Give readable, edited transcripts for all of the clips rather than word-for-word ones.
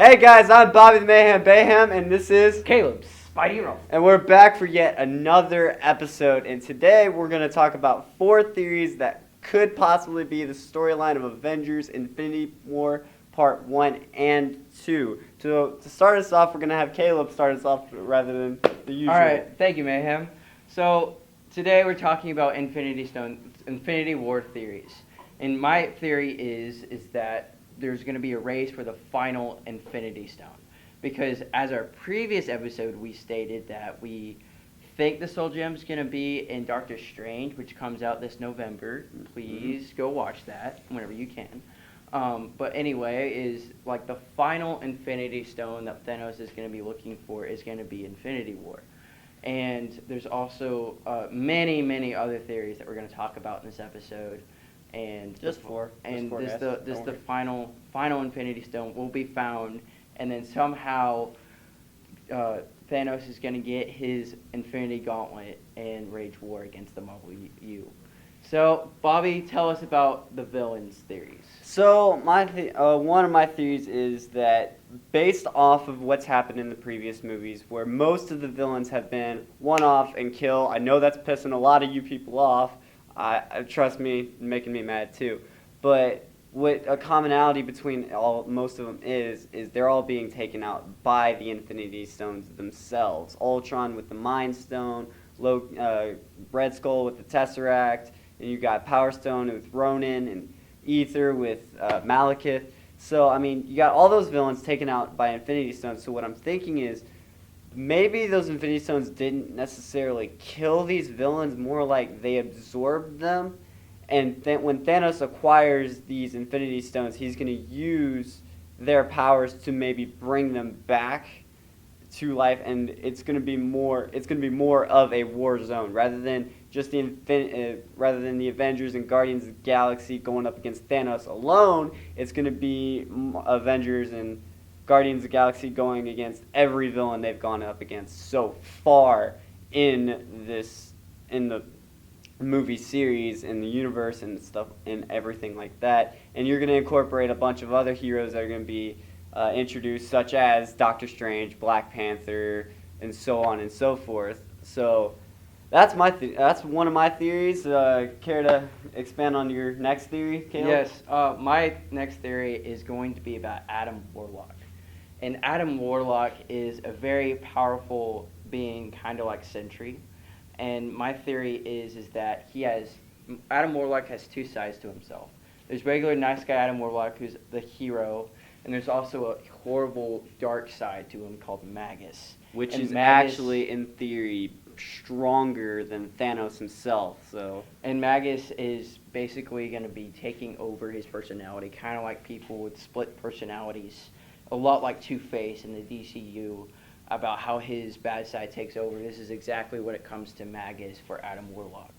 Hey guys, I'm Bobby the Mayhem Bayham, and this is Caleb's Spidey. and we're back for yet another episode. And today we're going to talk about 4 theories that could possibly be the storyline of Avengers Infinite War Part 1 and 2. To start us off, we're going to have Caleb start us off rather than the usual. Alright, thank you, Mayhem. So, today we're talking about Infinity War theories. And my theory is that there's going to be a race for the final Infinity Stone. Because as our previous episode, we stated that we think the Soul Gem's going to be in Doctor Strange, which comes out this November. Please go watch that whenever you can. But anyway, is like the final Infinity Stone that Thanos is going to be looking for is going to be Infinity War. And there's also many other theories that we're going to talk about in this episode. And Just four. And Just this the final Infinity Stone will be found, and then somehow Thanos is going to get his Infinity Gauntlet and wage war against the Marvel U. So, Bobby, tell us about the villains' theories. So, one of my theories is that based off of what's happened in the previous movies, where most of the villains have been one-off and kill. I know that's pissing a lot of you people off. Trust me, making me mad too. But what a commonality between most of them is they're all being taken out by the Infinity Stones themselves. Ultron with the Mind Stone, Red Skull with the Tesseract, and you got Power Stone with Ronan, and Ether with Malekith. So, I mean, you got all those villains taken out by Infinity Stones. So what I'm thinking is, maybe those Infinity Stones didn't necessarily kill these villains, more like they absorbed them. And when Thanos acquires these Infinity Stones, he's going to use their powers to maybe bring them back to life, and it's going to be more of a war zone rather than just the Avengers and Guardians of the Galaxy going up against Thanos alone. It's going to be Avengers and Guardians of the Galaxy going against every villain they've gone up against so far in the movie series, in the universe and stuff and everything like that. And you're going to incorporate a bunch of other heroes that are going to be introduced, such as Doctor Strange, Black Panther, and so on and so forth. So that's one of my theories. Care to expand on your next theory, Caleb? Yes, my next theory is going to be about Adam Warlock. And Adam Warlock is a very powerful being, kind of like Sentry. And my theory is that Adam Warlock has 2 sides to himself. There's regular nice guy Adam Warlock, who's the hero, and there's also a horrible dark side to him called Magus. Which is Magus, actually, in theory, stronger than Thanos himself. And Magus is basically going to be taking over his personality, kind of like people with split personalities. A lot like Two-Face in the DCU, about how his bad side takes over. This is exactly what it comes to Magus for Adam Warlock.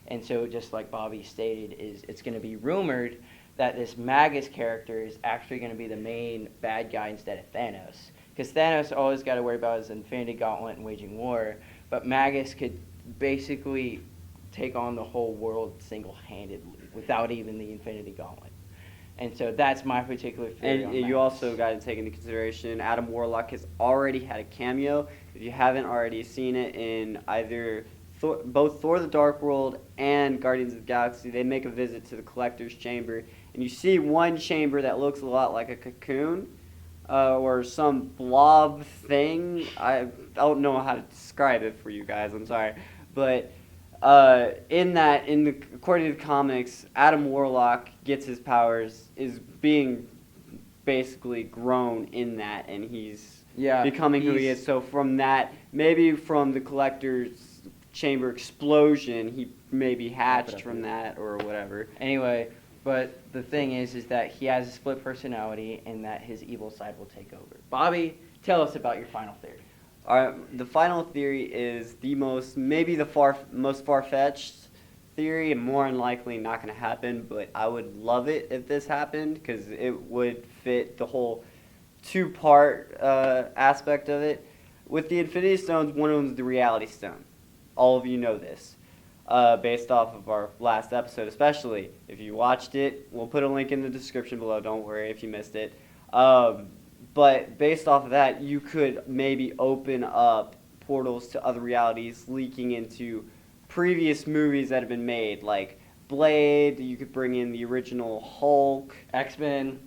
And so, just like Bobby stated, it's going to be rumored that this Magus character is actually going to be the main bad guy instead of Thanos. Because Thanos always got to worry about his Infinity Gauntlet and waging war, but Magus could basically take on the whole world single-handedly without even the Infinity Gauntlet. And so that's my particular theory. And you also got to take into consideration Adam Warlock has already had a cameo. If you haven't already seen it in either both Thor: The Dark World and Guardians of the Galaxy, they make a visit to the Collector's Chamber, and you see one chamber that looks a lot like a cocoon or some blob thing. I don't know how to describe it for you guys. I'm sorry, but. According to the comics, Adam Warlock gets his powers, is being basically grown in that, and he's becoming who he is. So from that, maybe from the Collector's Chamber explosion, he maybe hatched from that or whatever. Anyway, but the thing is that he has a split personality, and that his evil side will take over. Bobby, tell us about your final theory. The final theory is most far-fetched theory, and more unlikely not going to happen, but I would love it if this happened, because it would fit the whole 2-part aspect of it. With the Infinity Stones, one of them is the Reality Stone. All of you know this, based off of our last episode, especially. If you watched it, we'll put a link in the description below, don't worry if you missed it. but based off of that, you could maybe open up portals to other realities, leaking into previous movies that have been made, like Blade. You could bring in the original Hulk, X-Men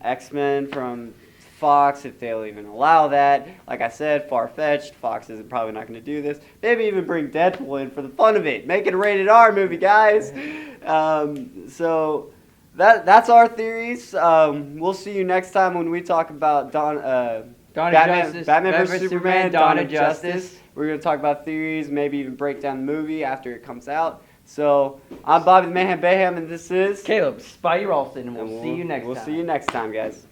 from Fox, if they'll even allow that. Like I said, far-fetched. Fox is probably not going to do this. Maybe even bring Deadpool in for the fun of it. Make it a rated R movie, guys. So that's our theories. We'll see you next time when we talk about Batman vs. Superman, Dawn of Justice. We're going to talk about theories, maybe even break down the movie after it comes out. So, I'm Bobby the Mayhem Bayham, and this is Caleb Spidey Ralston, and we'll see you next time. We'll see you next time, guys.